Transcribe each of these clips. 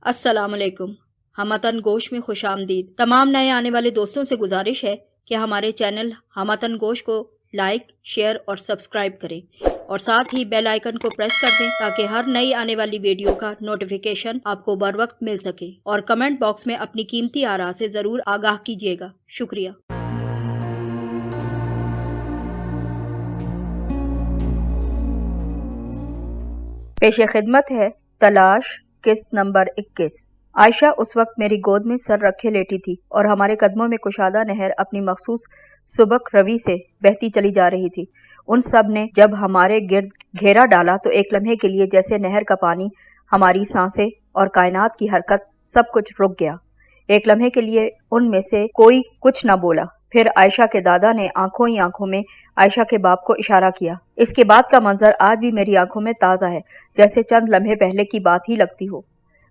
अस्सलाम वालेकुम। हमतन गोश में खुश आमदीद। तमाम नए आने वाले दोस्तों से गुजारिश है कि हमारे चैनल हमतन गोश को लाइक, शेयर और सब्सक्राइब करें और साथ ही बेल आइकन को प्रेस कर दें ताकि हर नई आने वाली वीडियो का नोटिफिकेशन आपको बर वक्त मिल सके। और कमेंट बॉक्स में अपनी कीमती आरा से ज़रूर आगाह कीजिएगा। शुक्रिया। पेश खिदमत है तलाश किस्त नंबर 21। आयशा उस वक्त मेरी गोद में सर रखे लेटी थी और हमारे कदमों में कुशादा नहर अपनी मखसूस सुबक रवि से बहती चली जा रही थी। उन सब ने जब हमारे गिर्द घेरा डाला तो एक लम्हे के लिए जैसे नहर का पानी, हमारी सांसें और कायनात की हरकत सब कुछ रुक गया। एक लम्हे के लिए उनमें से कोई कुछ न बोला। फिर आयशा के दादा ने आंखों ही आंखों में आयशा के बाप को इशारा किया। इसके बाद का मंजर आज भी मेरी आंखों में ताज़ा है, जैसे चंद लम्हे पहले की बात ही लगती हो।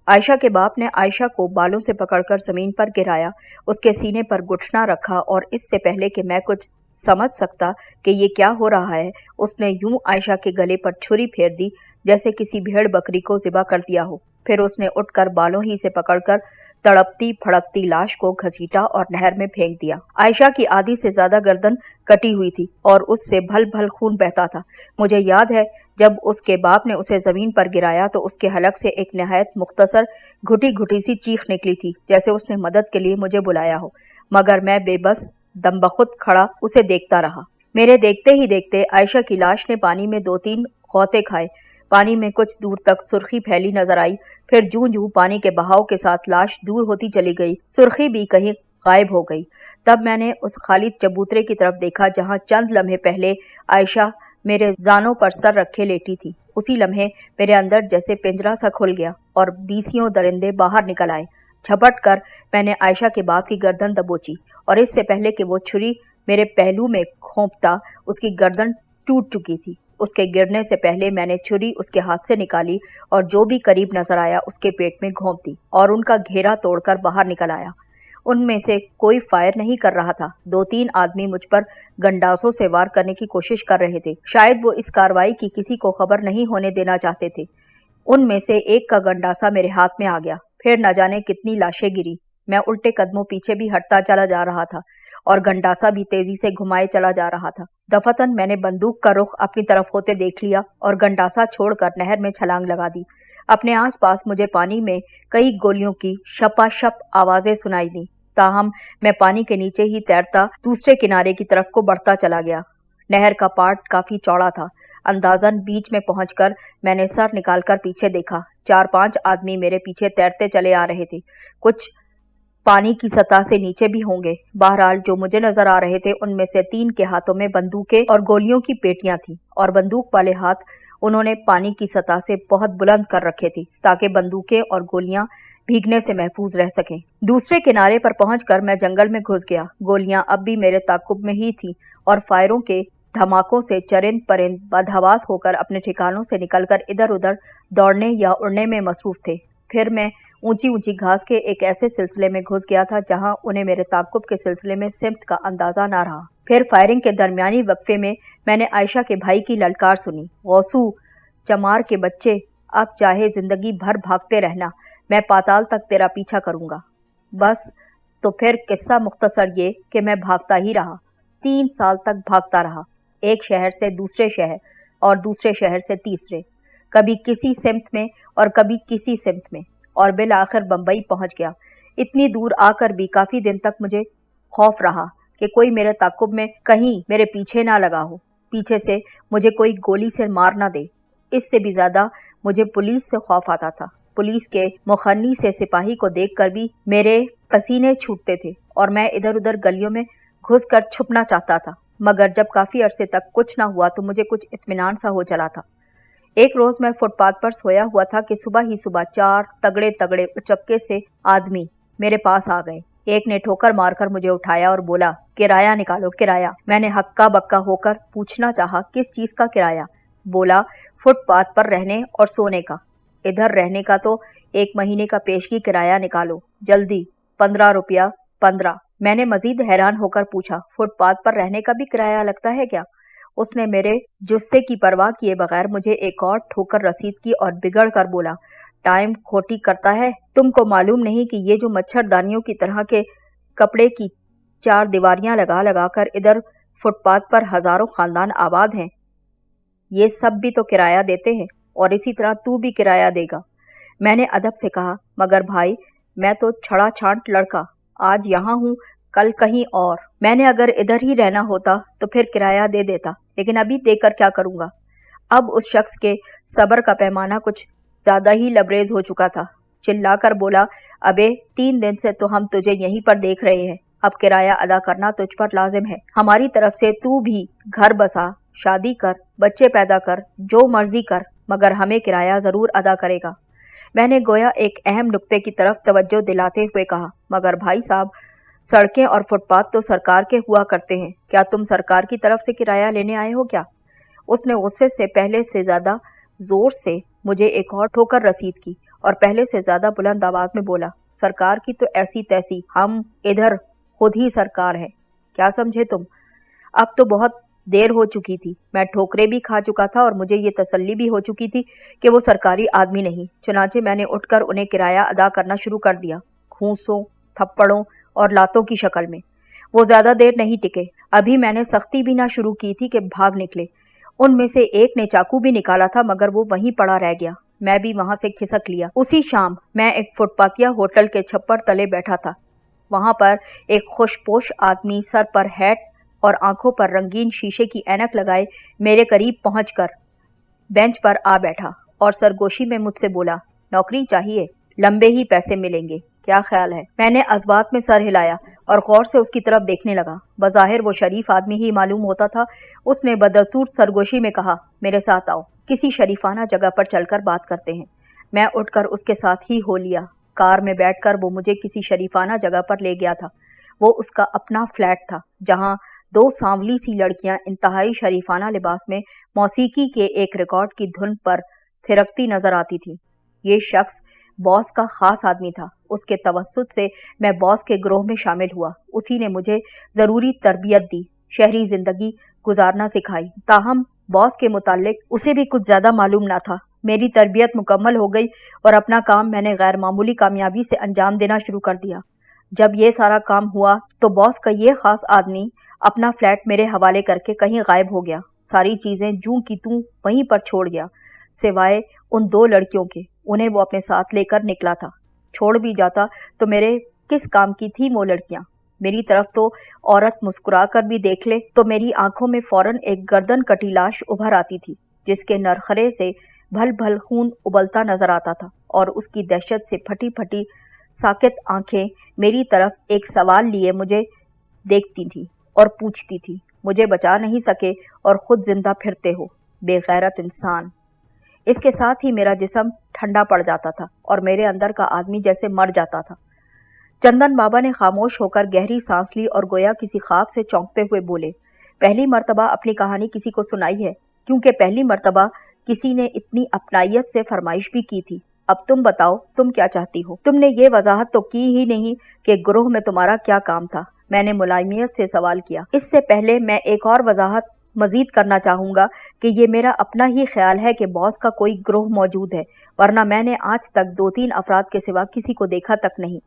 आयशा के बाप ने आयशा को बालों से पकड़कर जमीन पर गिराया, उसके सीने पर घुटना रखा और इससे पहले कि मैं कुछ समझ सकता कि ये क्या हो रहा है, उसने यूं आयशा के गले पर छुरी फेर दी जैसे किसी भेड़ बकरी को ज़िबा कर दिया हो। फिर उसने उठकर बालों ही से पकड़कर तड़पती फड़कती लाश को घसीटा और नहर में फेंक दिया। आयशा की आधी से ज्यादा गर्दन कटी हुई थी और उससे भल भल खून बहता था। मुझे याद है जब उसके बाप ने उसे जमीन पर गिराया तो उसके हलक से एक नहायत मुख्तसर घुटी घुटी सी चीख निकली थी, जैसे उसने मदद के लिए मुझे बुलाया हो। मगर मैं बेबस दमबखुद खड़ा उसे देखता रहा। मेरे देखते ही देखते आयशा की लाश ने पानी में 2-3 खौते खाए। पानी में कुछ दूर तक सुर्खी फैली नजर आई। फिर जूं जूं पानी के बहाव के साथ लाश दूर होती चली गई, सुर्खी भी कहीं गायब हो गई। तब मैंने उस खाली चबूतरे की तरफ देखा जहां चंद लम्हे पहले आयशा मेरे जानों पर सर रखे लेटी थी। उसी लम्हे मेरे अंदर जैसे पिंजरा सा खुल गया और 20 दरिंदे बाहर निकल आए। झपट कर मैंने आयशा के बाप की गर्दन दबोची और इससे पहले कि वो छुरी मेरे पहलू में घोंपता, उसकी गर्दन टूट चुकी थी। उसके गिरने से पहले मैंने छुरी उसके हाथ से निकाली और जो भी करीब नजर आया उसके पेट में घोंप दी और उनका घेरा तोड़कर बाहर निकल आया। उनमें से कोई फायर नहीं कर रहा था। 2-3 आदमी मुझ पर गंडासों से वार करने की कोशिश कर रहे थे। शायद वो इस कार्रवाई की किसी को खबर नहीं होने देना चाहते थे। उनमें से एक का गंडासा मेरे हाथ में आ गया। फिर न जाने कितनी लाशें गिरी। मैं उल्टे कदमों पीछे भी हटता चला जा रहा था और गंडासा भी तेजी से घुमाए चला जा रहा था। दफतन मैंने बंदूक का रुख अपनी तरफ होते देख लिया और गंडासा छोड़कर नहर में छलांग लगा दी। अपने आसपास मुझे पानी में कई गोलियों की शपाशप आवाजें सुनाई दी। ताहम मैं पानी के नीचे ही तैरता दूसरे किनारे की तरफ को बढ़ता चला गया। नहर का पाट काफी चौड़ा था। अंदाजन बीच में पहुंचकर मैंने सर निकालकर पीछे देखा। 4-5 आदमी मेरे पीछे तैरते चले आ रहे थे। कुछ पानी की सतह से नीचे भी होंगे। बहरहाल जो मुझे नजर आ रहे थे उनमें से 3 के हाथों में बंदूकें और गोलियों की पेटियां थी और बंदूक वाले हाथ उन्होंने पानी की सतह से बहुत बुलंद कर रखे थे ताकि बंदूकें और गोलियां भीगने से महफूज रह सकें। दूसरे किनारे पर पहुंचकर मैं जंगल में घुस गया। गोलियां अब भी मेरे ताकुब में ही थी और फायरों के धमाकों से चरिंद परिंद बदहवास होकर अपने ठिकानों से निकलकर इधर उधर दौड़ने या उड़ने में मसरूफ थे। फिर मैं ऊंची ऊंची घास के एक ऐसे सिलसिले में घुस गया था जहां उन्हें मेरे ताकुब के सिलसिले में सिमत का अंदाजा ना रहा। फिर फायरिंग के दरमियानी वक्फे में मैंने आयशा के भाई की ललकार सुनी, गौसू चमार के बच्चे, अब चाहे जिंदगी भर भागते रहना, मैं पाताल तक तेरा पीछा करूंगा। बस तो फिर किस्सा मुख्तसर ये कि मैं भागता ही रहा। 3 साल तक भागता रहा, एक शहर से दूसरे शहर और दूसरे शहर से तीसरे, कभी किसी सिमत में और कभी किसी सिमत में, और बिल आखिर बम्बई पहुंच गया। इतनी दूर आकर भी काफी दिन तक मुझे खौफ रहा कि कोई मेरे ताकुब में कहीं मेरे पीछे ना लगा हो, पीछे से मुझे कोई गोली से मार ना दे। इससे भी ज्यादा मुझे पुलिस से खौफ आता था। पुलिस के मुखन्नी से सिपाही को देखकर भी मेरे पसीने छूटते थे और मैं इधर उधर गलियों में घुसकर छुपना चाहता था। मगर जब काफी अरसे तक कुछ ना हुआ तो मुझे कुछ इत्मीनान सा हो चला था। एक रोज मैं फुटपाथ पर सोया हुआ था कि सुबह ही सुबह 4 तगड़े तगड़े उचक्के से आदमी मेरे पास आ गए। एक ने ठोकर मारकर मुझे उठाया और बोला, किराया निकालो, किराया। मैंने हक्का बक्का होकर पूछना चाहा, किस चीज का किराया? बोला, फुटपाथ पर रहने और सोने का। इधर रहने का तो 1 महीने का पेशगी किराया निकालो, जल्दी, 15 रुपया। 15। मैंने मजीद हैरान होकर पूछा, फुटपाथ पर रहने का भी किराया लगता है क्या? उसने मेरे जुस्से की परवाह किए बगैर मुझे एक और ठोकर रसीद की और बिगड़ कर बोला, टाइम खोटी करता है। तुमको मालूम नहीं कि ये जो मच्छरदानियों की तरह के कपड़े की 4 दीवारियां लगा लगा कर इधर फुटपाथ पर हजारों खानदान आबाद हैं, ये सब भी तो किराया देते हैं, और इसी तरह तू भी किराया देगा। मैंने अदब से कहा, मगर भाई मैं तो छड़ा छांट लड़का, आज यहाँ हूँ कल कहीं और। मैंने अगर इधर ही रहना होता तो फिर किराया दे देता, लेकिन अभी देकर क्या करूँगा। अब उस शख्स के सब्र का पैमाना कुछ ज्यादा ही लबरेज हो चुका था। चिल्लाकर बोला, अबे 3 दिन से तो हम तुझे यहीं पर देख रहे हैं, अब किराया अदा करना तुझ पर लाजिम है। हमारी तरफ से तू भी घर बसा, शादी कर, बच्चे पैदा कर, जो मर्जी कर, मगर हमें किराया जरूर अदा करेगा। मैंने गोया एक अहम नुक्ते की तरफ तवज्जो दिलाते हुए कहा, मगर भाई साहब, सड़कें और फुटपाथ तो सरकार के हुआ करते हैं, क्या तुम सरकार की तरफ से किराया लेने आए हो क्या? उसने गुस्से से पहले से ज्यादा जोर से मुझे एक और ठोकर रसीद की और पहले से ज्यादा बुलंद आवाज में बोला, सरकार की तो ऐसी तैसी, हम इधर खुद ही सरकार है, क्या समझे तुम? अब तो बहुत देर हो चुकी थी, मैं ठोकरे भी खा चुका था और मुझे ये तसल्ली भी हो चुकी थी कि वो सरकारी आदमी नहीं। चुनाचे मैंने उठकर उन्हें किराया अदा करना शुरू कर दिया, घूंसों, थप्पड़ों और लातों की शक्ल में। वो ज्यादा देर नहीं टिके। अभी मैंने सख्ती भी ना शुरू की थी कि भाग निकले। उनमें से एक ने चाकू भी निकाला था, मगर वो वहीं पड़ा रह गया। मैं भी वहां से खिसक लिया। उसी शाम मैं एक फुटपाथिया होटल के छप्पर तले बैठा था। वहां पर एक खुशपोश आदमी सर पर हैट और आंखों पर रंगीन शीशे की ऐनक लगाए मेरे करीब पहुंचकर बेंच पर आ बैठा और सरगोशी में मुझसे बोला, नौकरी चाहिए, लंबे ही पैसे मिलेंगे, क्या ख्याल है? मैंने अस्बात में सर हिलाया और गौर से उसकी तरफ देखने लगा। बज़ाहिर वो शरीफ आदमी ही मालूम होता था। उसने बदस्तूर सरगोशी में कहा, मेरे साथ आओ, किसी शरीफाना जगह पर चलकर बात करते हैं। मैं उठकर उसके साथ ही हो लिया। कार में बैठकर वो मुझे किसी शरीफाना जगह पर ले गया था। वो उसका अपना फ्लैट था, जहां 2 सांवली सी लड़कियां इंतहाई शरीफाना लिबास में मौसीकी के एक रिकॉर्ड की धुन पर थिरकती नजर आती थी। ये शख्स बॉस का खास आदमी था। उसके तवस्सुत से मैं बॉस के ग्रोह में शामिल हुआ। उसी ने मुझे जरूरी तरबियत दी, शहरी जिंदगी गुजारना सिखाई। ताहम बॉस के मुतालिक उसे भी कुछ ज्यादा मालूम ना था। मेरी तरबियत मुकम्मल हो गई और अपना काम मैंने गैर मामूली कामयाबी से अंजाम देना शुरू कर दिया। जब ये सारा काम हुआ तो बॉस का ये खास आदमी अपना फ्लैट मेरे हवाले करके कहीं गायब हो गया। सारी चीजें जूं की तूं वहीं पर छोड़ गया, सिवाय उन 2 लड़कियों के। उन्हें वो अपने साथ लेकर निकला था। छोड़ भी जाता तो मेरे किस काम की थी वो लड़कियां? मेरी तरफ तो औरत मुस्कुरा कर भी देख ले तो मेरी आंखों में फौरन एक गर्दन कटी लाश उभर आती थी, जिसके नरखरे से भल भल खून उबलता नजर आता था, और उसकी दहशत से फटी फटी साकित आंखें मेरी तरफ एक सवाल लिए मुझे देखती थी और पूछती थी, मुझे बचा नहीं सके और खुद जिंदा फिरते हो, बेगैरत इंसान। इसके साथ ही मेरा जिस्म ठंडा पड़ जाता था और मेरे अंदर का आदमी जैसे मर जाता था। चंदन बाबा ने खामोश होकर गहरी सांस ली और गोया किसी ख्वाब से चौंकते हुए बोले, पहली मर्तबा अपनी कहानी किसी को सुनाई है, क्योंकि पहली मर्तबा किसी ने इतनी अपनाइयत से फरमाइश भी की थी। अब तुम बताओ, तुम क्या चाहती हो? तुमने ये वजाहत तो की ही नहीं कि ग्रोह में तुम्हारा क्या काम था। मैंने मुलायमियत से सवाल किया। इससे पहले मैं एक और वजाहत मजीद करना चाहूंगा कि ये मेरा अपना ही ख्याल है कि बॉस का कोई ग्रोह मौजूद है, वरना मैंने आज तक 2-3 अफराद के सिवा किसी को देखा तक नहीं।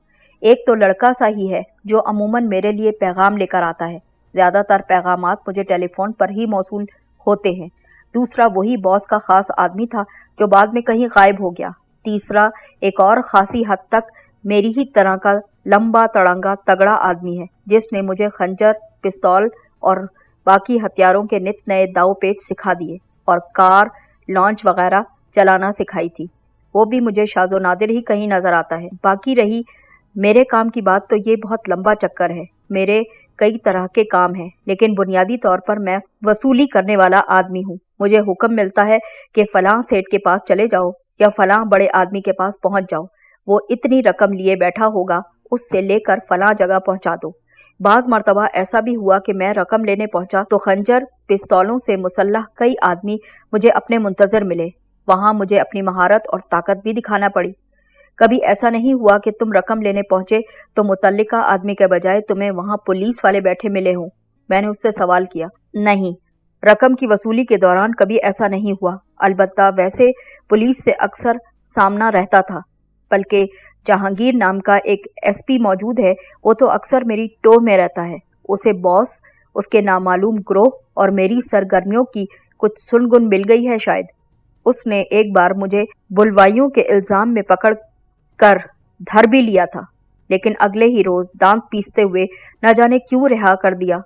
एक तो लड़का सा ही है जो अमूमन मेरे लिए पैगाम लेकर आता है। ज्यादातर पैगामात मुझे टेलीफोन पर ही मौसूल होते हैं। दूसरा वही बॉस का खास आदमी था जो बाद में कहीं गायब हो गया। तीसरा एक और खासी हद तक मेरी ही तरह का लंबा तड़ंगा तगड़ा आदमी है, जिसने मुझे खंजर, पिस्तौल और बाकी हथियारों के नित नए दाव पेच सिखा दिए और कार, लॉन्च वगैरह चलाना सिखाई थी। वो भी मुझे शाज़ो नादिर ही कहीं नजर आता है। बाकी रही मेरे काम की बात, तो ये बहुत लंबा चक्कर है। मेरे कई तरह के काम हैं, लेकिन बुनियादी तौर पर मैं वसूली करने वाला आदमी हूँ। मुझे हुक्म मिलता है कि फलां सेठ के पास चले जाओ या फलां बड़े आदमी के पास पहुंच जाओ, वो इतनी रकम लिए बैठा होगा, उससे लेकर फलां जगह पहुंचा दो। बाज मर्तबा ऐसा भी हुआ कि मैं रकम लेने पहुंचा तो खंजर, पिस्तौलों से मुसल्लह कई आदमी मुझे अपने मुंतजर मिले। वहां मुझे अपनी महारत और ताकत भी दिखाना पड़ी। कभी ऐसा नहीं हुआ कि तुम रकम लेने पहुंचे तो मुतल्लिका आदमी के बजाय तुम्हें वहां पुलिस वाले बैठे मिले हों? मैंने उससे सवाल किया। नहीं, रकम की वसूली के दौरान कभी ऐसा नहीं हुआ। अलबत्ता वैसे पुलिस से अक्सर सामना रहता था, बल्कि जहांगीर नाम का एक एसपी मौजूद है, वो तो अक्सर मेरी टोह में रहता है। उसे बॉस, उसके नामालूम ग्रोह और मेरी सरगर्मियों की कुछ सुनगुन मिल गई है शायद। उसने एक बार मुझे बुलवाइयों के इल्जाम में पकड़ कर धर भी लिया था, लेकिन अगले ही रोज दांत पीसते हुए न जाने क्यों रिहा कर दिया।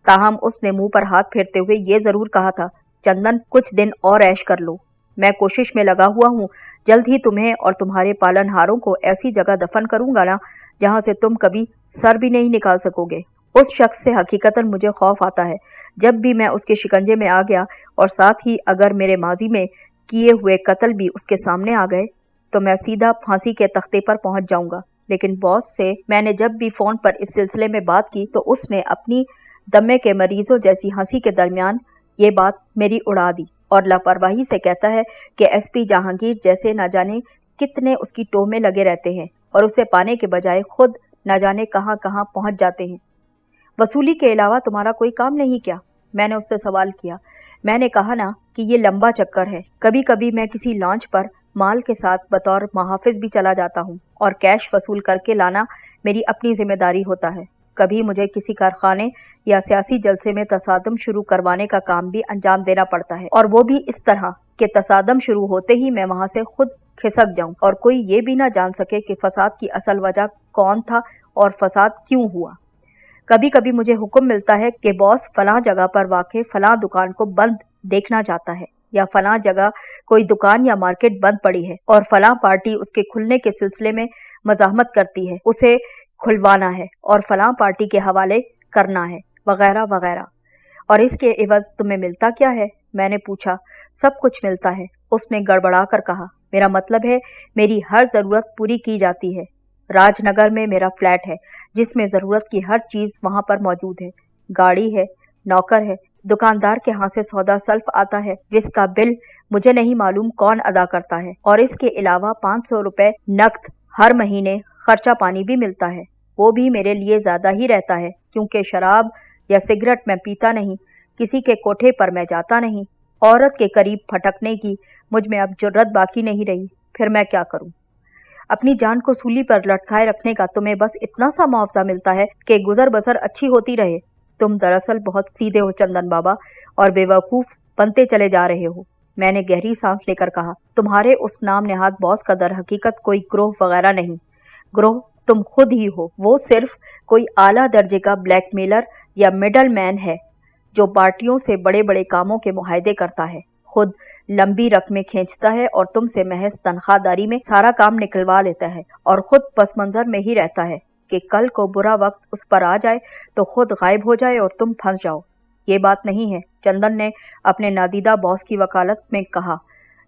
ताहम उसने मुंह पर हाथ फेरते हुए ये जरूर कहा था, चंदन कुछ दिन और ऐश कर लो, मैं कोशिश में लगा हुआ हूँ, जल्द ही तुम्हें और तुम्हारे पालनहारों को ऐसी जगह दफन करूंगा ना जहां से तुम कभी सर भी नहीं निकाल सकोगे। उस शख्स से हकीकतन मुझे खौफ आता है। जब भी मैं उसके शिकंजे में आ गया और साथ ही अगर मेरे माजी में किए हुए कत्ल भी उसके सामने आ गए तो मैं सीधा फांसी के तख्ते पर पहुंच जाऊंगा। लेकिन बॉस से मैंने जब भी फोन पर इस सिलसिले में बात की तो उसने अपनी दमे के मरीजों जैसी हंसी के दरमियान ये बात मेरी उड़ा दी और लापरवाही से कहता है कि एसपी जहांगीर जैसे न जाने कितने उसकी टोह में लगे रहते हैं और उसे पाने के बजाय खुद न जाने कहां कहां पहुंच जाते हैं। वसूली के अलावा तुम्हारा कोई काम नहीं क्या? मैंने उससे सवाल किया। मैंने कहा ना कि ये लंबा चक्कर है। कभी कभी मैं किसी लॉन्च पर माल के साथ बतौर मुहाफिज भी चला जाता हूँ और कैश वसूल करके लाना मेरी अपनी जिम्मेदारी होता है। कभी मुझे किसी कारखाने या सियासी जलसे में तसादम शुरू करवाने का काम भी अंजाम देना पड़ता है, और वो भी इस तरह कि तसादम शुरू होते ही मैं वहां से खुद खिसक जाऊं और कोई ये भी ना जान सके कि फसाद की असल वजह कौन था और फसाद क्यों हुआ। कभी कभी मुझे हुक्म मिलता है कि बॉस फलां जगह पर वाक़े फलां दुकान को बंद देखना चाहता है, या फलां जगह कोई दुकान या मार्केट बंद पड़ी है और फलां पार्टी उसके खुलने के सिलसिले में मज़ाहमत करती है, उसे खुलवाना है और फलां पार्टी के हवाले करना है, वगैरह वगैरह। और इसके एवज तुम्हें मिलता क्या है? मैंने पूछा। सब कुछ मिलता है, उसने गड़बड़ा कर कहा। मेरा मतलब है मेरी हर जरूरत पूरी की जाती है। राजनगर में मेरा फ्लैट है जिसमें जरूरत की हर चीज वहां पर मौजूद है। गाड़ी है, नौकर है, दुकानदार के हाथ से सौदा सल्फ आता है जिसका बिल मुझे नहीं मालूम कौन अदा करता है, और इसके अलावा 500 रुपए नकद हर महीने खर्चा पानी भी मिलता है। वो भी मेरे लिए ज्यादा ही रहता है क्योंकि शराब या सिगरेट मैं पीता नहीं, किसी के कोठे पर मैं जाता नहीं, औरत के करीब फटकने की मुझ में अब जुर्रत बाकी नहीं रही। फिर मैं क्या करूं? अपनी जान को सूली पर लटकाए रखने का तुम्हें बस इतना सा मुआवजा मिलता है कि गुजर बसर अच्छी होती रहे। तुम दरअसल बहुत सीधे हो चंदन बाबा, और बेवकूफ बनते चले जा रहे हो। मैंने गहरी सांस लेकर कहा, तुम्हारे उस नाम नेहाद बॉस का दर हकीकत कोई ग्रोह वगैरह नहीं, ग्रोह तुम खुद ही हो। वो सिर्फ कोई आला दर्जे का ब्लैकमेलर या मिडल मैन है जो पार्टियों से बड़े बड़े कामों के मुआहदे करता है, खुद लंबी रकमें खींचता है और तुमसे महज तनख्वाहदारी में सारा काम निकलवा लेता है, और खुद पस मंजर में ही रहता है कि कल को बुरा वक्त उस पर आ जाए तो खुद गायब हो जाए और तुम फंस जाओ। ये बात नहीं है, चंदन ने अपने नादीदा बॉस की वकालत में कहा।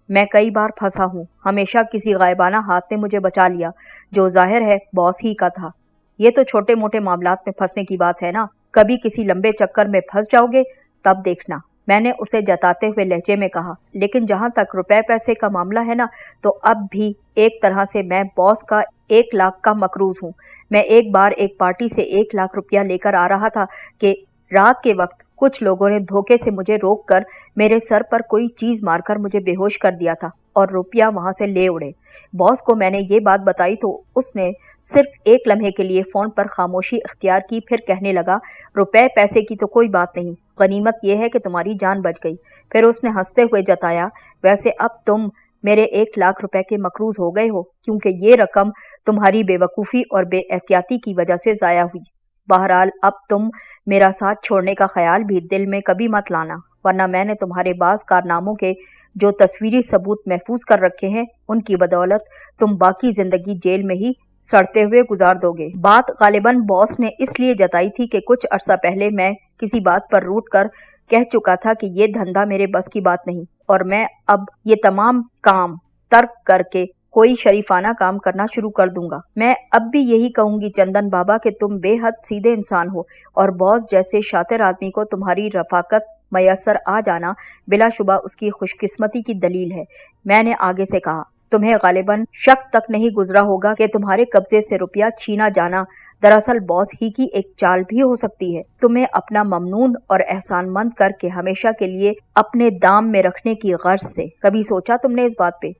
मैं कई बार फंसा हूँ, हमेशा किसी गायबाना हाथ ने मुझे बचा लिया जो जाहिर है बॉस ही का था। ये तो छोटे मोटे मामलात में फंसने की बात है ना, कभी किसी लंबे चक्कर में फंस जाओगे तब देखना, मैंने उसे जताते हुए लहजे में कहा। लेकिन जहां तक रुपए पैसे का मामला है ना, तो अब भी एक तरह से मैं बॉस का 1 लाख का मकरूज हूँ। मैं एक बार एक पार्टी से 1 लाख रुपया लेकर आ रहा था कि रात के वक्त कुछ लोगों ने धोखे से मुझे रोककर मेरे सर पर कोई चीज मारकर मुझे बेहोश कर दिया था और रुपया वहां से ले उड़े। बॉस को मैंने ये बात बताई तो उसने सिर्फ एक लम्हे के लिए फोन पर खामोशी इख्तियार की, फिर कहने लगा, रुपए पैसे की तो कोई बात नहीं, गनीमत यह है कि तुम्हारी जान बच गई। फिर उसने हंसते हुए जताया, वैसे अब तुम मेरे 1 लाख रुपए के मकरूज हो गए हो, क्योंकि ये रकम तुम्हारी बेवकूफ़ी और बेएहतियाती की वजह से ज़ाया हुई। बहरहाल अब तुम मेरा साथ छोड़ने का ख्याल भी दिल में कभी मत लाना, वरना मैंने तुम्हारे बाज़ कारनामों के जो तस्वीरी सबूत महफूज कर रखे हैं उनकी बदौलत तुम बाकी जिंदगी जेल में ही सड़ते हुए गुजार दोगे। बात गालिबन बॉस ने इसलिए जताई थी कि कुछ अरसा पहले मैं किसी बात पर रूठ कर कह चुका था कि ये धंधा मेरे बस की बात नहीं, और मैं अब ये तमाम काम तर्क करके कोई शरीफाना काम करना शुरू कर दूंगा। मैं अब भी यही कहूंगी चंदन बाबा कि तुम बेहद सीधे इंसान हो, और बॉस जैसे शातिर आदमी को तुम्हारी रफाकत मयसर आ जाना बिलाशुबा उसकी खुशकिस्मती की दलील है। मैंने आगे से कहा, तुम्हें गालिबन शक तक नहीं गुजरा होगा कि तुम्हारे कब्जे से रुपया छीना जाना दरअसल बॉस ही की एक चाल भी हो सकती है, तुम्हें अपना ममनून और एहसानमंद करके हमेशा के लिए अपने दाम में रखने की गर्ज से। कभी सोचा तुमने इस बात पे?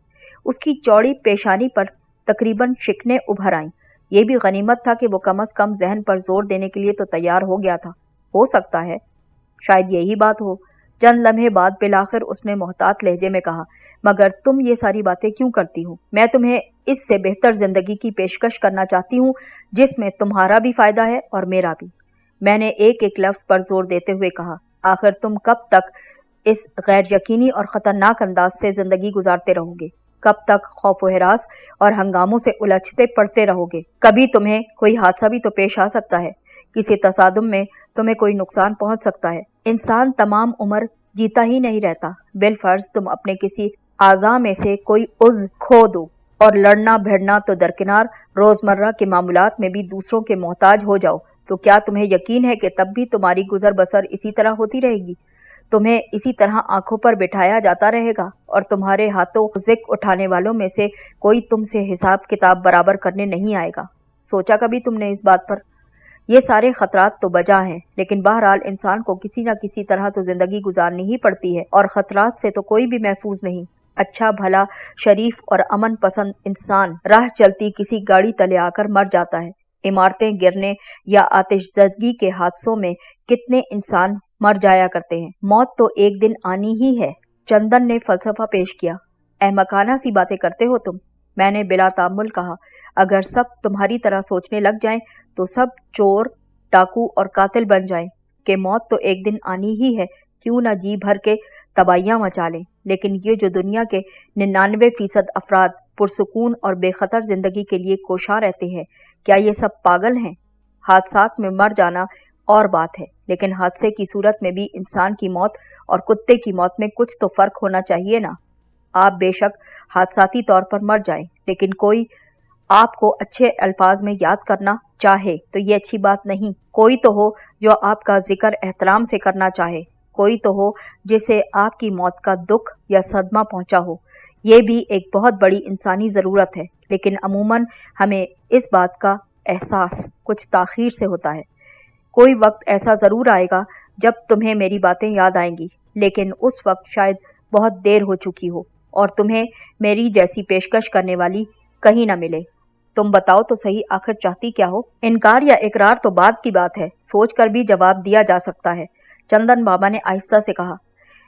اس کی चौड़ी पेशानी पर तकरीबन शिकने उभर आईं। ये भी गनीमत था कि वो कम अज कम जहन पर जोर देने के लिए तो तैयार हो गया था। हो सकता है शायद यही बात हो। चंद लम्हे बाद बिलाखिर उसने मोहतात लहजे में कहा, मगर तुम ये सारी बातें क्यों करती हो? मैं तुम्हें इससे बेहतर जिंदगी की पेशकश करना चाहती हूँ जिसमें तुम्हारा भी फायदा है और मेरा भी। मैंने एक एक लफ्ज पर जोर देते हुए कहा, आखिर तुम कब तक इस गैर यकीनी और खतरनाक अंदाज से जिंदगी गुजारते रहोगे? कब तक खौफ हिरास और हंगामों से उलझते पड़ते रहोगे? कभी तुम्हें कोई हादसा भी तो पेश आ सकता है। किसी तसादुम में तुम्हें कोई नुकसान पहुंच सकता है। इंसान तमाम उम्र जीता ही नहीं रहता। बिलफर्ज तुम अपने किसी आज़ा में से कोई उज़्व खो दो और लड़ना भिड़ना तो दरकिनार, रोजमर्रा के मामूलात में भी दूसरों के मोहताज हो जाओ, तो क्या तुम्हें यकीन है कि तब भी तुम्हारी गुजर बसर इसी तरह होती रहेगी? तुम्हें इसी तरह आंखों पर बिठाया जाता रहेगा और तुम्हारे हाथों जिक उठाने वालों में से कोई तुमसे हिसाब किताब बराबर करने नहीं आएगा। सोचा कभी तुमने इस बात पर? ये सारे खतरात तो बजा हैं, लेकिन बहरहाल इंसान को किसी न किसी तरह तो जिंदगी गुजारनी ही पड़ती है और खतरात से तो कोई भी महफूज नहीं। अच्छा भला शरीफ और अमन पसंद इंसान राह चलती किसी गाड़ी तले आकर मर जाता है। इमारतें गिरने या आतिशज़दगी के हादसों में कितने इंसान मर जाया करते हैं। मौत तो एक दिन आनी ही है। चंदन ने फलसफा पेश किया। अहमकाना सी बातें करते हो तुम। मैंने बिला तामुल कहा, अगर सब तुम्हारी तरह सोचने लग जाएं तो सब चोर, डाकू और कातिल बन जाएं कि मौत तो एक दिन आनी ही है, क्यों ना जी भर के तबाहियां मचा लें। लेकिन ये जो दुनिया के 99% अफराद पुरसुकून और बेखतर जिंदगी के लिए कोशां रहते हैं, क्या ये सब पागल हैं? हादसात में मर जाना और बात है, लेकिन हादसे की सूरत में भी इंसान की मौत और कुत्ते की मौत में कुछ तो फर्क होना चाहिए ना। आप बेशक हादसाती तौर पर मर जाएं, लेकिन कोई आपको अच्छे अल्फाज में याद करना चाहे तो ये अच्छी बात नहीं। कोई तो हो जो आपका जिक्र एहतराम से करना चाहे, कोई तो हो जिसे आपकी मौत का दुख या सदमा पहुंचा हो। ये भी एक बहुत बड़ी इंसानी ज़रूरत है, लेकिन अमूमन हमें इस बात का एहसास कुछ ताख़ीर से होता है। कोई वक्त ऐसा ज़रूर आएगा जब तुम्हें मेरी बातें याद आएंगी, लेकिन उस वक्त शायद बहुत देर हो चुकी हो और तुम्हें मेरी जैसी पेशकश करने वाली कहीं ना मिले। तुम बताओ तो सही, आखिर चाहती क्या हो? इनकार या इकरार तो बाद की बात है, सोच कर भी जवाब दिया जा सकता है। चंदन बाबा ने आहिस्ता से कहा,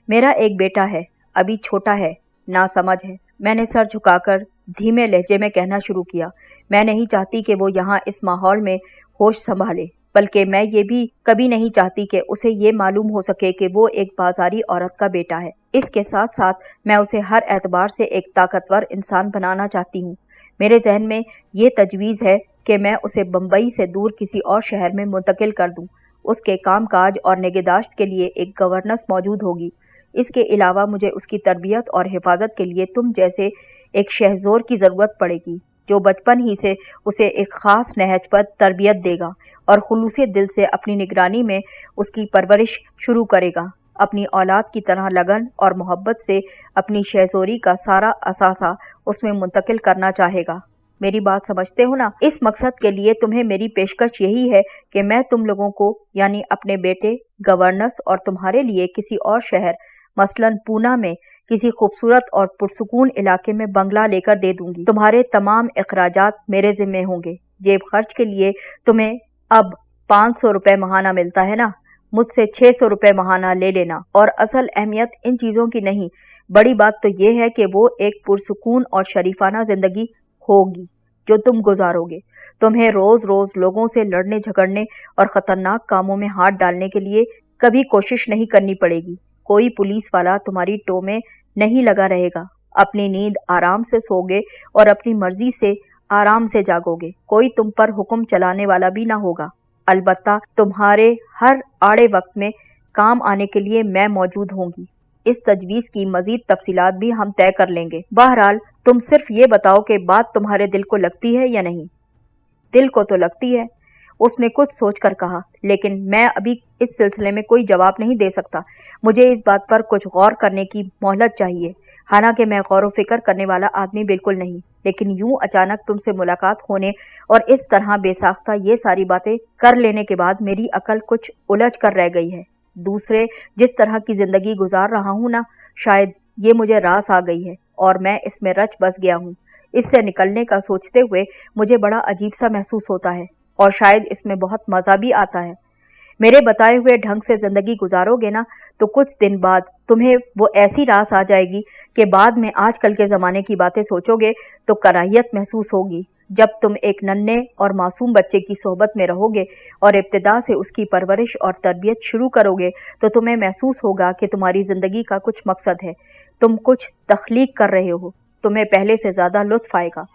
मेरा एक बेटा है, अभी छोटा है, नासमझ है। मैंने सर झुकाकर धीमे लहजे में कहना शुरू किया, मैं नहीं चाहती कि वो यहाँ इस माहौल में होश संभाले, बल्कि मैं ये भी कभी नहीं चाहती कि उसे ये मालूम हो सके कि वो एक बाजारी औरत का बेटा है। इसके साथ साथ मैं उसे हर एतबार से एक ताकतवर इंसान बनाना चाहती हूँ। मेरे जहन में ये तजवीज़ है कि मैं उसे बम्बई से दूर किसी और शहर में मुंतकिल कर दूँ। उसके काम काज और निगहदाश्त के लिए एक गवर्नेंस मौजूद होगी। इसके अलावा मुझे उसकी तरबियत और हिफाजत के लिए तुम जैसे एक शहज़ोर की ज़रूरत पड़ेगी, जो बचपन ही से उसे एक ख़ास नहज पर तरबियत देगा और खुलूसे दिल से अपनी निगरानी में उसकी परवरिश शुरू करेगा। अपनी औलाद की तरह लगन और मोहब्बत से अपनी शहज़ोरी का सारा असासा उसमें मुंतकिल करना चाहेगा। मेरी बात समझते हो ना? इस मकसद के लिए तुम्हें मेरी पेशकश यही है कि मैं तुम लोगों को, यानी अपने बेटे, गवर्नेंस और तुम्हारे लिए किसी और शहर, मसलन पूना में किसी खूबसूरत और पुरसुकून इलाके में बंगला लेकर दे दूंगी। तुम्हारे तमाम अखराजात मेरे जिम्मे होंगे। जेब खर्च के लिए तुम्हें अब 500 रुपये महाना मिलता है ना, मुझसे 600 रुपये महाना ले लेना। और असल अहमियत इन चीज़ों की नहीं, बड़ी बात तो ये है कि वो एक पुरसुकून और शरीफाना ज़िंदगी होगी जो तुम गुजारोगे। तुम्हें रोज़ रोज़ लोगों से लड़ने झगड़ने और ख़तरनाक कामों में हाथ डालने के लिए कभी कोशिश नहीं करनी पड़ेगी। कोई पुलिस वाला तुम्हारी टो में नहीं लगा रहेगा। अपनी नींद आराम से सोगे और अपनी मर्जी से आराम से जागोगे। कोई तुम पर हुक्म चलाने वाला भी ना होगा। अलबत्ता तुम्हारे हर आड़े वक्त में काम आने के लिए मैं मौजूद होंगी। इस तजवीज़ की मजीद तफसीलात भी हम तय कर लेंगे। बहरहाल तुम सिर्फ ये बताओ कि बात तुम्हारे दिल को लगती है या नहीं। दिल को तो लगती है, उसने कुछ सोचकर कहा, लेकिन मैं अभी इस सिलसिले में कोई जवाब नहीं दे सकता। मुझे इस बात पर कुछ गौर करने की मोहलत चाहिए। हालांकि मैं गौर व फिक्र करने वाला आदमी बिल्कुल नहीं, लेकिन यूं अचानक तुमसे मुलाकात होने और इस तरह बेसाख्ता ये सारी बातें कर लेने के बाद मेरी अकल कुछ उलझ कर रह गई है। दूसरे जिस तरह की जिंदगी गुजार रहा हूं ना, शायद ये मुझे रास आ गई है और मैं इसमें रच बस गया हूँ। इससे निकलने का सोचते हुए मुझे बड़ा अजीब सा महसूस होता है और शायद इसमें बहुत मज़ा भी आता है। मेरे बताए हुए ढंग से जिंदगी गुजारोगे ना तो कुछ दिन बाद तुम्हें वो ऐसी रास आ जाएगी कि बाद में आजकल के ज़माने की बातें सोचोगे तो कराहियत महसूस होगी। जब तुम एक नन्हे और मासूम बच्चे की सोहबत में रहोगे और इब्तिदा से उसकी परवरिश और तरबियत शुरू करोगे तो तुम्हें महसूस होगा कि तुम्हारी ज़िंदगी का कुछ मकसद है, तुम कुछ तख्लीक कर रहे हो। तुम्हें पहले से ज़्यादा लुत्फ़ आएगा।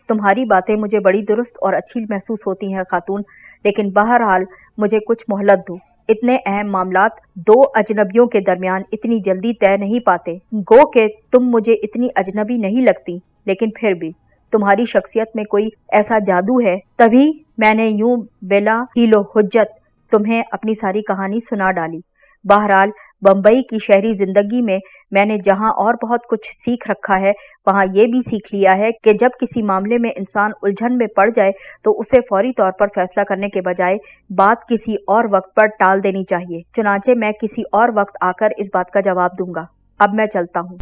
तुम्हारी बातें मुझे बड़ी दुरुस्त और अच्छी महसूस होती हैं खातून, लेकिन बहरहाल मुझे कुछ मोहलत दो। इतने अहम मामलात दो अजनबियों के दरमियान इतनी जल्दी तय नहीं पाते। गो कि तुम मुझे इतनी अजनबी नहीं लगती, लेकिन फिर भी तुम्हारी शख्सियत में कोई ऐसा जादू है, तभी मैंने यूं बिला हीलो हुज्जत तुम्हें अपनी सारी कहानी सुना डाली। बहरहाल बम्बई की शहरी जिंदगी में मैंने जहां और बहुत कुछ सीख रखा है, वहां ये भी सीख लिया है कि जब किसी मामले में इंसान उलझन में पड़ जाए तो उसे फौरी तौर पर फैसला करने के बजाय बात किसी और वक्त पर टाल देनी चाहिए। चुनांचे मैं किसी और वक्त आकर इस बात का जवाब दूंगा। अब मैं चलता हूँ।